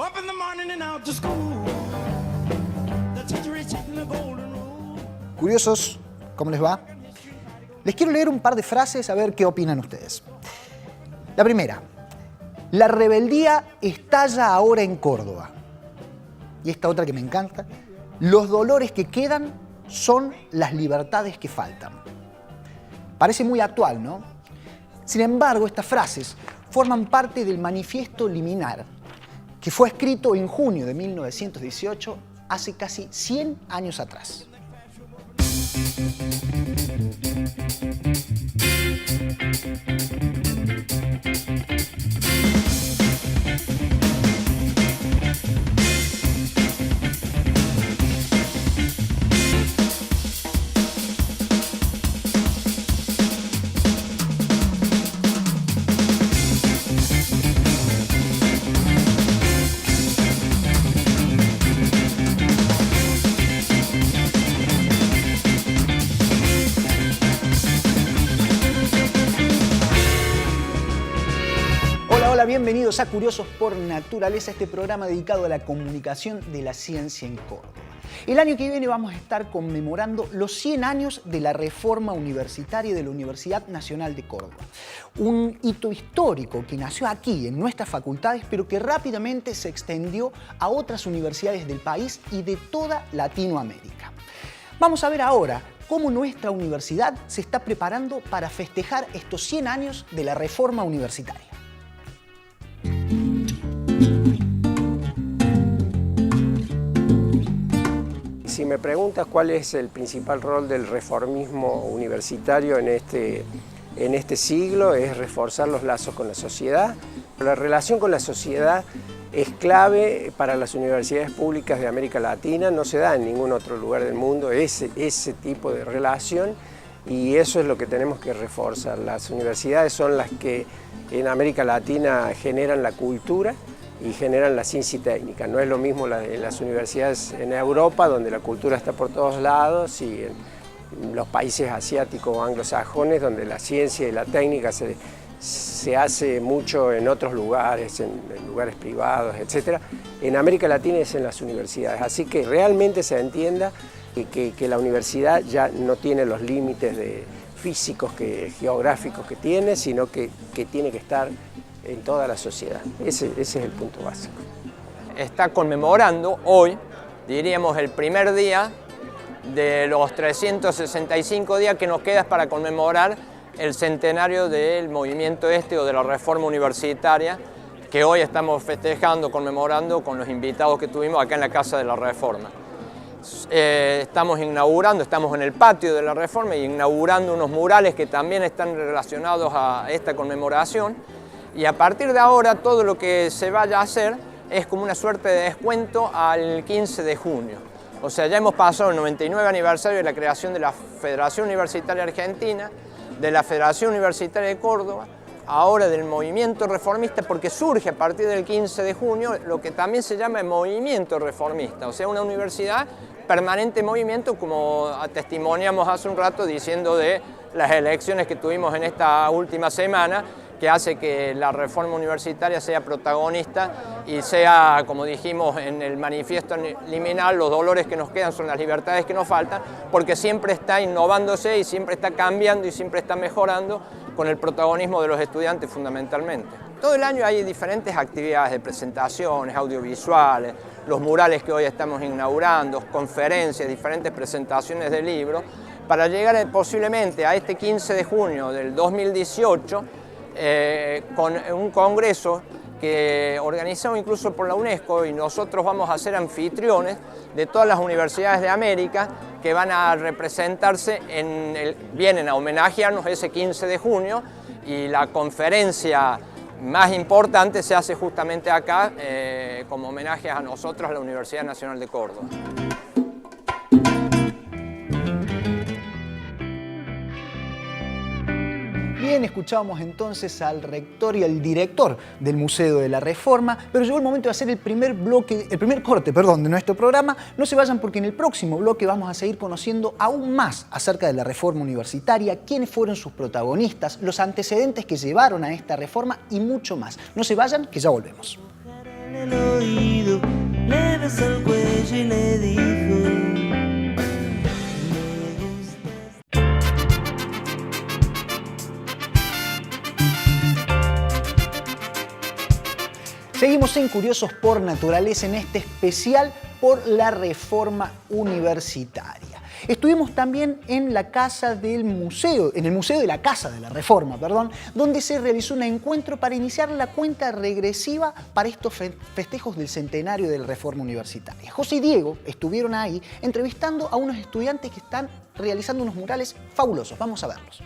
Up in the morning and out to school. The teacher is taking the golden rule. Curiosos, ¿cómo les va? Les quiero leer un par de frases a ver qué opinan ustedes. La primera, la rebeldía estalla ahora en Córdoba. Y esta otra que me encanta, los dolores que quedan son las libertades que faltan. Parece muy actual, ¿no? Sin embargo, estas frases forman parte del Manifiesto Liminar, que fue escrito en junio de 1918, hace casi 100 años atrás. Hola, bienvenidos a Curiosos por Naturaleza, este programa dedicado a la comunicación de la ciencia en Córdoba. El año que viene vamos a estar conmemorando los 100 años de la reforma universitaria de la Universidad Nacional de Córdoba. Un hito histórico que nació aquí, en nuestras facultades, pero que rápidamente se extendió a otras universidades del país y de toda Latinoamérica. Vamos a ver ahora cómo nuestra universidad se está preparando para festejar estos 100 años de la reforma universitaria. Si me preguntas cuál es el principal rol del reformismo universitario en este siglo, es reforzar los lazos con la sociedad. La relación con la sociedad es clave para las universidades públicas de América Latina, no se da en ningún otro lugar del mundo ese tipo de relación, y eso es lo que tenemos que reforzar. Las universidades son las que en América Latina generan la cultura y generan la ciencia y técnica. No es lo mismo las universidades en Europa, donde la cultura está por todos lados, y en los países asiáticos o anglosajones, donde la ciencia y la técnica se hace mucho en otros lugares, en lugares privados, etc. En América Latina es en las universidades, así que realmente se entienda que la universidad ya no tiene los límites físicos, geográficos que tiene, sino que tiene que estar en toda la sociedad. Ese es el punto básico. Está conmemorando hoy, diríamos, el primer día de los 365 días que nos quedan para conmemorar el centenario del movimiento o de la reforma universitaria, que hoy estamos festejando, conmemorando con los invitados que tuvimos acá en la Casa de la Reforma. Estamos en el patio de la Reforma y inaugurando unos murales que también están relacionados a esta conmemoración. Y a partir de ahora todo lo que se vaya a hacer es como una suerte de descuento al 15 de junio. O sea, ya hemos pasado el 99 aniversario de la creación de la Federación Universitaria Argentina, de la Federación Universitaria de Córdoba, ahora del movimiento reformista, porque surge a partir del 15 de junio lo que también se llama el movimiento reformista, o sea, una universidad permanente movimiento, como testimoniamos hace un rato diciendo de las elecciones que tuvimos en esta última semana, que hace que la reforma universitaria sea protagonista y sea, como dijimos en el manifiesto liminar, los dolores que nos quedan son las libertades que nos faltan, porque siempre está innovándose y siempre está cambiando y siempre está mejorando con el protagonismo de los estudiantes fundamentalmente. Todo el año hay diferentes actividades de presentaciones, audiovisuales, los murales que hoy estamos inaugurando, conferencias, diferentes presentaciones de libros, para llegar posiblemente a este 15 de junio del 2018 con un congreso que organizado incluso por la UNESCO, y nosotros vamos a ser anfitriones de todas las universidades de América que van a representarse, vienen a homenajearnos ese 15 de junio, y la conferencia más importante se hace justamente acá como homenaje a nosotros, a la Universidad Nacional de Córdoba. Bien, escuchábamos entonces al rector y al director del Museo de la Reforma, pero llegó el momento de hacer el primer corte de nuestro programa. No se vayan, porque en el próximo bloque vamos a seguir conociendo aún más acerca de la reforma universitaria, quiénes fueron sus protagonistas, los antecedentes que llevaron a esta reforma y mucho más. No se vayan, que ya volvemos. Seguimos en Curiosos por Naturaleza en este especial por la reforma universitaria. Estuvimos también en la casa del museo, en el Museo de la Casa de la Reforma, donde se realizó un encuentro para iniciar la cuenta regresiva para estos festejos del centenario de la reforma universitaria. José y Diego estuvieron ahí entrevistando a unos estudiantes que están realizando unos murales fabulosos. Vamos a verlos.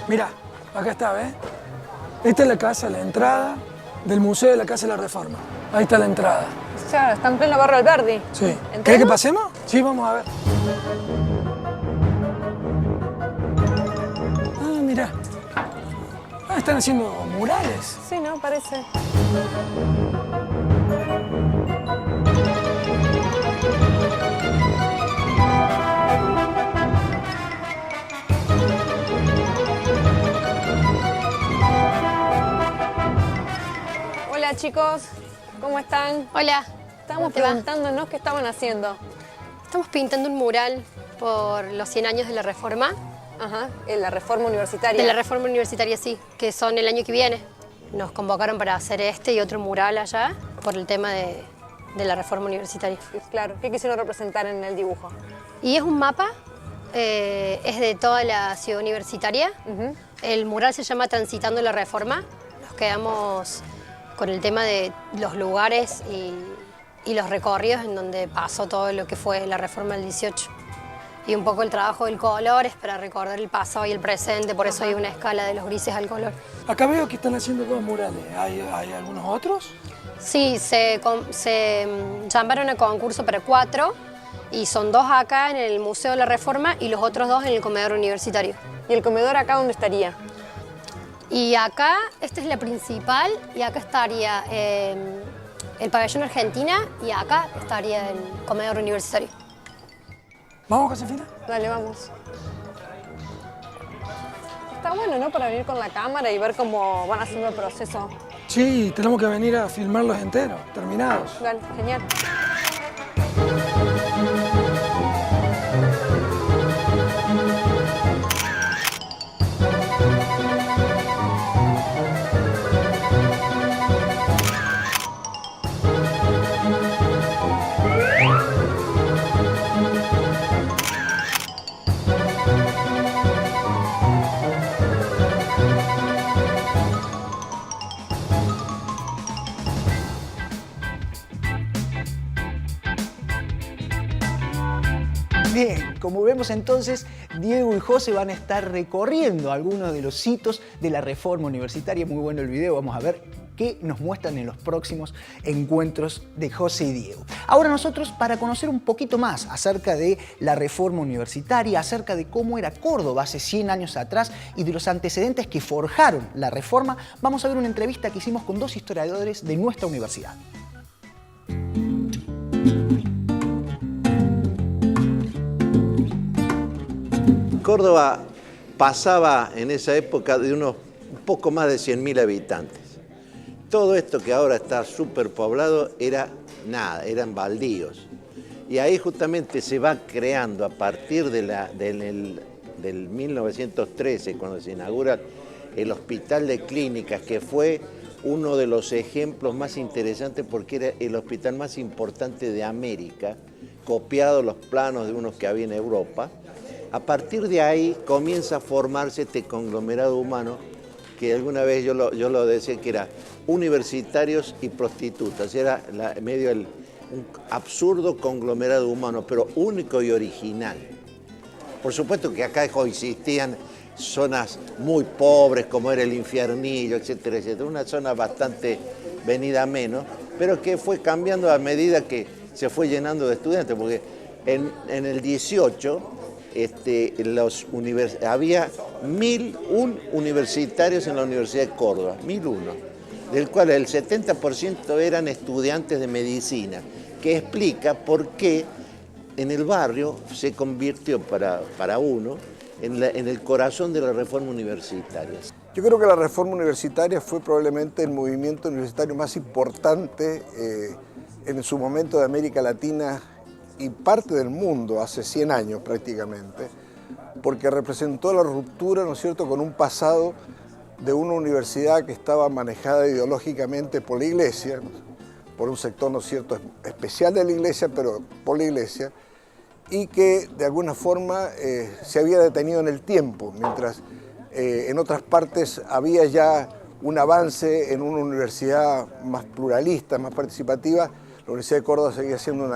Mirá, acá está, ¿ves? Esta es la casa, la entrada del Museo de la Casa de la Reforma. Ahí está la entrada. O sea, está en pleno barrio Alberdi. Sí. ¿Entremos? ¿Querés que pasemos? Sí, vamos a ver. Ah, mirá. Ah, están haciendo murales. Sí, ¿no? Parece. Hola chicos, ¿cómo están? Hola. Estábamos ¿Cómo te va? preguntándonos qué estaban haciendo. Estamos pintando un mural por los 100 años de la Reforma. Ajá, en la reforma universitaria. De la Reforma Universitaria, sí, que son el año que viene. Nos convocaron para hacer este y otro mural allá por el tema de la Reforma Universitaria. Claro, ¿qué quisieron representar en el dibujo? Y es un mapa, es de toda la ciudad universitaria. Ujú. El mural se llama Transitando la Reforma. Nos quedamos con el tema de los lugares y los recorridos en donde pasó todo lo que fue la reforma del 18. Y un poco el trabajo del color es para recordar el pasado y el presente, por eso hay una escala de los grises al color. Acá veo que están haciendo dos murales. ¿Hay algunos otros? Sí, se llamaron a concurso para 4 y son 2 acá en el Museo de la Reforma y los otros 2 en el comedor universitario. ¿Y el comedor acá dónde estaría? Y acá, esta es la principal, y acá estaría el pabellón Argentina y acá estaría el comedor universitario. ¿Vamos, Josefina? Dale, vamos. Está bueno, ¿no? Para venir con la cámara y ver cómo van haciendo el proceso. Sí, tenemos que venir a filmarlos enteros, terminados. Dale, genial. Bien, como vemos entonces, Diego y José van a estar recorriendo algunos de los hitos de la reforma universitaria. Muy bueno el video, vamos a ver qué nos muestran en los próximos encuentros de José y Diego. Ahora nosotros, para conocer un poquito más acerca de la reforma universitaria, acerca de cómo era Córdoba hace 100 años atrás y de los antecedentes que forjaron la reforma, vamos a ver una entrevista que hicimos con 2 historiadores de nuestra universidad. Córdoba pasaba en esa época de un poco más de 100.000 habitantes. Todo esto que ahora está superpoblado era nada, eran baldíos. Y ahí justamente se va creando a partir del 1913, cuando se inaugura el Hospital de Clínicas, que fue uno de los ejemplos más interesantes porque era el hospital más importante de América, copiado los planos de unos que había en Europa. A partir de ahí comienza a formarse este conglomerado humano que alguna vez yo lo decía que era universitarios y prostitutas, era un absurdo conglomerado humano, pero único y original. Por supuesto que acá coexistían zonas muy pobres como era el Infiernillo, etcétera, etcétera, una zona bastante venida a menos, pero que fue cambiando a medida que se fue llenando de estudiantes, porque en el 18 había 1001 universitarios en la Universidad de Córdoba, 1001, del cual el 70% eran estudiantes de medicina, que explica por qué en el barrio se convirtió para uno en el corazón de la reforma universitaria. Yo creo que la reforma universitaria fue probablemente el movimiento universitario más importante en su momento de América Latina y parte del mundo, hace 100 años prácticamente, porque representó la ruptura, ¿no es cierto?, con un pasado de una universidad que estaba manejada ideológicamente por la Iglesia, por un sector, ¿no es cierto?, especial de la Iglesia, pero por la Iglesia, y que de alguna forma se había detenido en el tiempo, mientras en otras partes había ya un avance en una universidad más pluralista, más participativa. La Universidad de Córdoba seguía siendo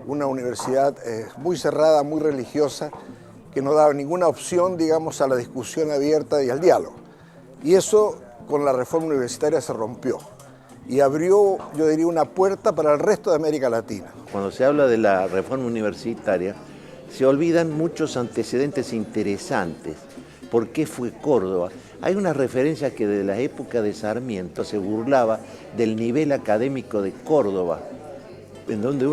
una universidad muy cerrada, muy religiosa, que no daba ninguna opción, digamos, a la discusión abierta y al diálogo. Y eso con la reforma universitaria se rompió y abrió, yo diría, una puerta para el resto de América Latina. Cuando se habla de la reforma universitaria, se olvidan muchos antecedentes interesantes. ¿Por qué fue Córdoba? Hay una referencia que desde la época de Sarmiento se burlaba del nivel académico de Córdoba, en donde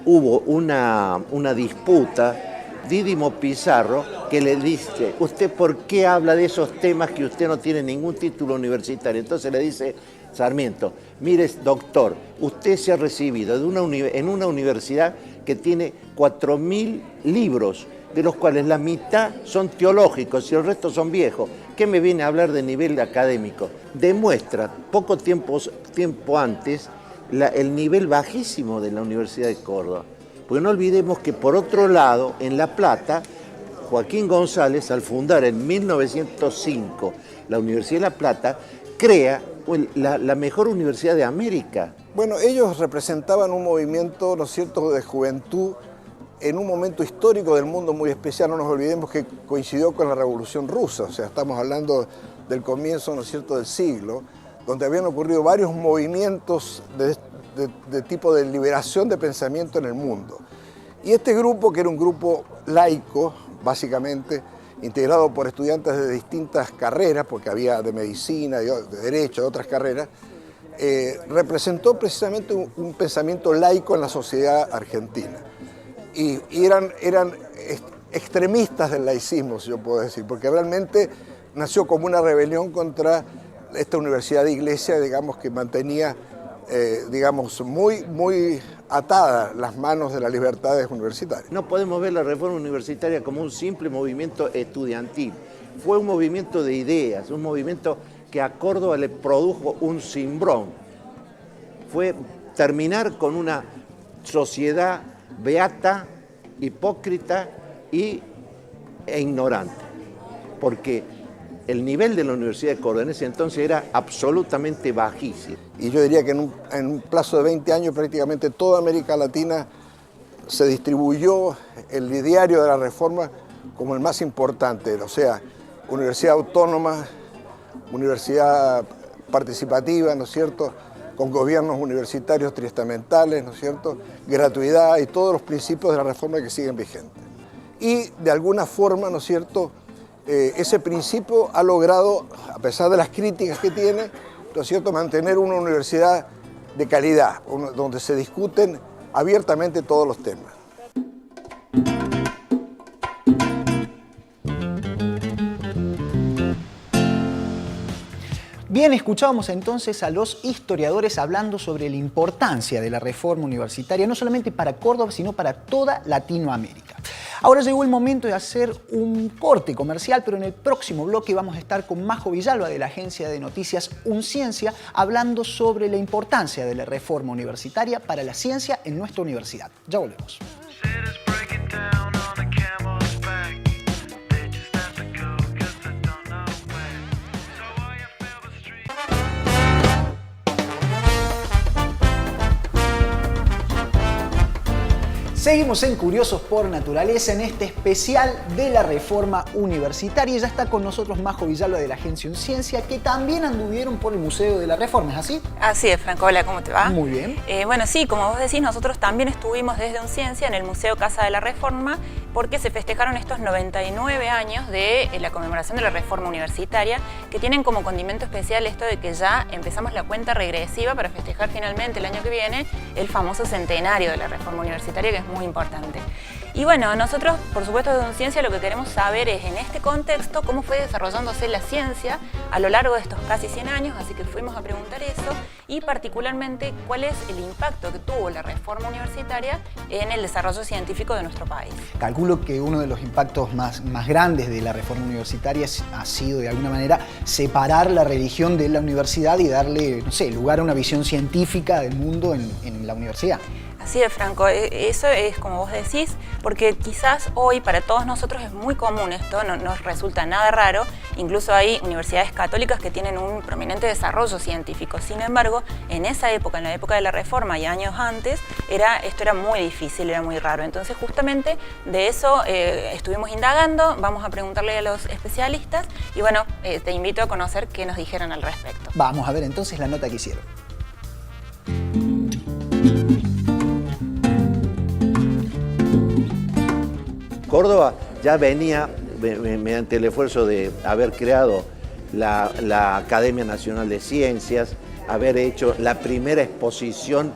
hubo una disputa, Dídimo Pizarro, que le dice, ¿usted por qué habla de esos temas que usted no tiene ningún título universitario? Entonces le dice Sarmiento, mire doctor, usted se ha recibido en una universidad que tiene 4.000 libros, de los cuales la mitad son teológicos y el resto son viejos. ¿Qué me viene a hablar de nivel académico? Demuestra poco tiempo antes el nivel bajísimo de la Universidad de Córdoba. Porque no olvidemos que por otro lado, en La Plata, Joaquín González, al fundar en 1905 la Universidad de La Plata, crea la mejor universidad de América. Bueno, ellos representaban un movimiento, ¿no es cierto?, de juventud en un momento histórico del mundo muy especial. No nos olvidemos que coincidió con la Revolución Rusa, o sea, estamos hablando del comienzo, ¿no es cierto?, del siglo, donde habían ocurrido varios movimientos de tipo de liberación de pensamiento en el mundo. Y este grupo, que era un grupo laico, básicamente, integrado por estudiantes de distintas carreras, porque había de medicina, de derecho, de otras carreras, representó precisamente un pensamiento laico en la sociedad argentina. Y eran extremistas del laicismo, si yo puedo decir, porque realmente nació como una rebelión contra esta universidad de iglesia, digamos, que mantenía, digamos, muy atadas las manos de las libertades universitarias. No podemos ver la reforma universitaria como un simple movimiento estudiantil. Fue un movimiento de ideas, un movimiento que a Córdoba le produjo un cimbrón. Fue terminar con una sociedad beata, hipócrita e ignorante, porque el nivel de la Universidad de Córdoba en ese entonces era absolutamente bajísimo. Y yo diría que en un plazo de 20 años prácticamente toda América Latina se distribuyó el diario de la Reforma como el más importante, o sea, universidad autónoma, universidad participativa, ¿no es cierto?, con gobiernos universitarios triestamentales, ¿no es cierto?, gratuidad y todos los principios de la reforma que siguen vigentes. Y de alguna forma, ¿no es cierto?, ese principio ha logrado, a pesar de las críticas que tiene, ¿no es cierto?, mantener una universidad de calidad, donde se discuten abiertamente todos los temas. Bien, escuchábamos entonces a los historiadores hablando sobre la importancia de la reforma universitaria, no solamente para Córdoba, sino para toda Latinoamérica. Ahora llegó el momento de hacer un corte comercial, pero en el próximo bloque vamos a estar con Majo Villalba de la agencia de noticias Unciencia, hablando sobre la importancia de la reforma universitaria para la ciencia en nuestra universidad. Ya volvemos. Seguimos en Curiosos por Naturaleza en este especial de la reforma universitaria. Y ya está con nosotros Majo Villalba de la agencia Unciencia, que también anduvieron por el Museo de la Reforma, ¿es así? Así es, Franco. Hola, ¿cómo te va? Muy bien. Bueno, sí, como vos decís, nosotros también estuvimos desde Unciencia en el Museo Casa de la Reforma, porque se festejaron estos 99 años de la conmemoración de la reforma universitaria, que tienen como condimento especial esto de que ya empezamos la cuenta regresiva para festejar finalmente el año que viene el famoso centenario de la reforma universitaria, que es muy importante. Y bueno, nosotros, por supuesto, desde Unciencia lo que queremos saber es, en este contexto, cómo fue desarrollándose la ciencia a lo largo de estos casi 100 años, así que fuimos a preguntar eso, y particularmente cuál es el impacto que tuvo la reforma universitaria en el desarrollo científico de nuestro país. Calculo que uno de los impactos más grandes de la reforma universitaria ha sido, de alguna manera, separar la religión de la universidad y darle, no sé, lugar a una visión científica del mundo en la universidad. Así es, Franco, eso es como vos decís, porque quizás hoy para todos nosotros es muy común esto, no nos resulta nada raro, incluso hay universidades católicas que tienen un prominente desarrollo científico. Sin embargo, en esa época, en la época de la Reforma y años antes, esto era muy difícil, era muy raro. Entonces justamente de eso estuvimos indagando, vamos a preguntarle a los especialistas y bueno, te invito a conocer qué nos dijeron al respecto. Vamos a ver entonces la nota que hicieron. Córdoba ya venía, mediante el esfuerzo de haber creado la Academia Nacional de Ciencias, haber hecho la primera exposición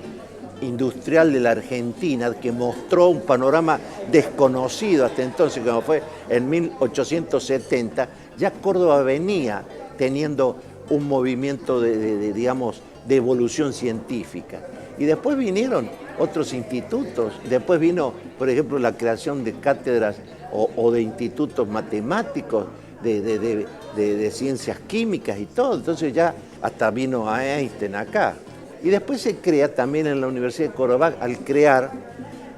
industrial de la Argentina, que mostró un panorama desconocido hasta entonces, como fue en 1870, ya Córdoba venía teniendo un movimiento digamos, de evolución científica. Y después vinieron otros institutos, después vino, por ejemplo, la creación de cátedras o de institutos matemáticos, de ciencias químicas y todo, entonces ya hasta vino Einstein acá. Y después se crea también en la Universidad de Córdoba, al crear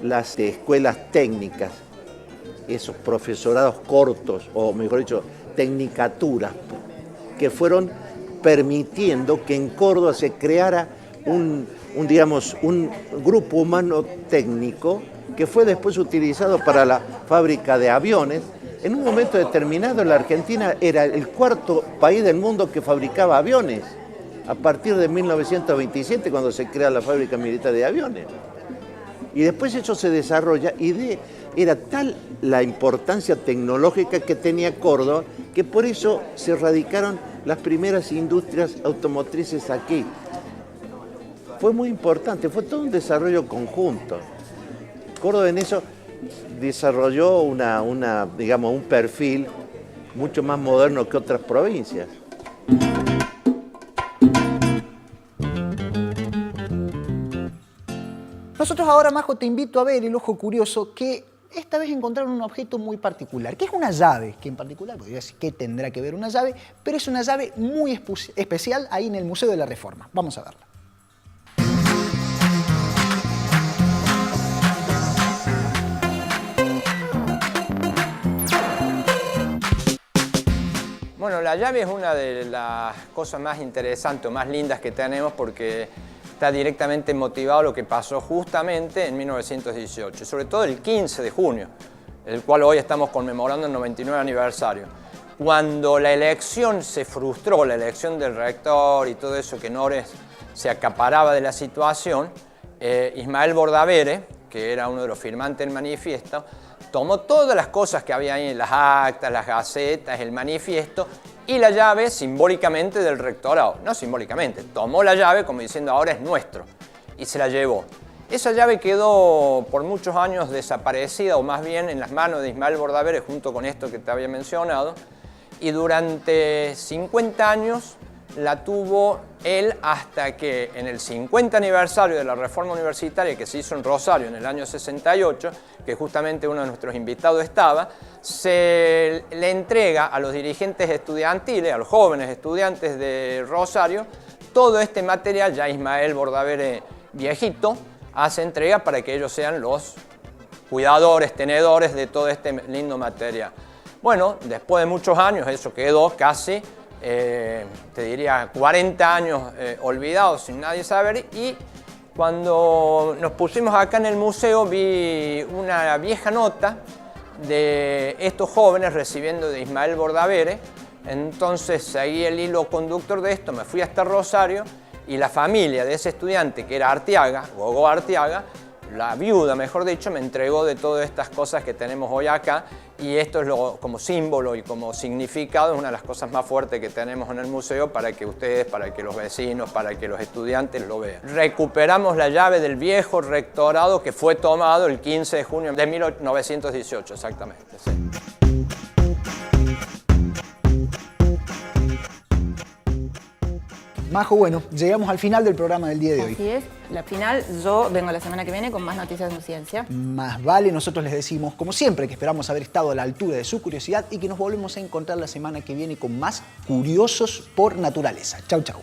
las escuelas técnicas, esos profesorados cortos, o mejor dicho, tecnicaturas, que fueron permitiendo que en Córdoba se creara un grupo humano técnico que fue después utilizado para la fábrica de aviones. En un momento determinado la Argentina era el cuarto país del mundo que fabricaba aviones, a partir de 1927, cuando se crea la fábrica militar de aviones. Y después eso se desarrolla y era tal la importancia tecnológica que tenía Córdoba, que por eso se radicaron las primeras industrias automotrices aquí. Fue muy importante, fue todo un desarrollo conjunto. Córdoba en eso desarrolló digamos, un perfil mucho más moderno que otras provincias. Nosotros ahora, Majo, te invito a ver el ojo curioso, que esta vez encontraron un objeto muy particular, que es una llave, que en particular podría decir que tendrá que ver una llave, pero es una llave muy especial ahí en el Museo de la Reforma. Vamos a verla. Bueno, la llave es una de las cosas más interesantes o más lindas que tenemos porque está directamente motivado a lo que pasó justamente en 1918, sobre todo el 15 de junio, el cual hoy estamos conmemorando el 99 aniversario. Cuando la elección se frustró, la elección del rector y todo eso, que Nores se acaparaba de la situación, Ismael Bordavere, que era uno de los firmantes del manifiesto, tomó todas las cosas que había ahí en las actas, las gacetas, el manifiesto y la llave simbólicamente del rectorado. No simbólicamente, tomó la llave como diciendo ahora es nuestro y se la llevó. Esa llave quedó por muchos años desaparecida o más bien en las manos de Ismael Bordavere junto con esto que te había mencionado y durante 50 años la tuvo él hasta que en el 50 aniversario de la reforma universitaria que se hizo en Rosario en el año 68, que justamente uno de nuestros invitados estaba, se le entrega a los dirigentes estudiantiles, a los jóvenes estudiantes de Rosario, todo este material, ya Ismael Bordavere viejito, hace entrega para que ellos sean los cuidadores, tenedores de todo este lindo material. Bueno, después de muchos años eso quedó casi te diría 40 años olvidados sin nadie saber y cuando nos pusimos acá en el museo vi una vieja nota de estos jóvenes recibiendo de Ismael Bordavere, entonces seguí el hilo conductor de esto, me fui hasta Rosario y la familia de ese estudiante que era Arteaga, Gogó Arteaga, la viuda, mejor dicho, me entregó de todas estas cosas que tenemos hoy acá, y esto es como símbolo y como significado, es una de las cosas más fuertes que tenemos en el museo para que ustedes, para que los vecinos, para que los estudiantes lo vean. Recuperamos la llave del viejo rectorado que fue tomado el 15 de junio de 1918, exactamente. Sí. Majo, bueno, llegamos al final del programa del día de hoy. Así es, la final, yo vengo la semana que viene con más noticias de ciencia. Más vale, nosotros les decimos, como siempre, que esperamos haber estado a la altura de su curiosidad y que nos volvemos a encontrar la semana que viene con más Curiosos por Naturaleza. Chau, chau.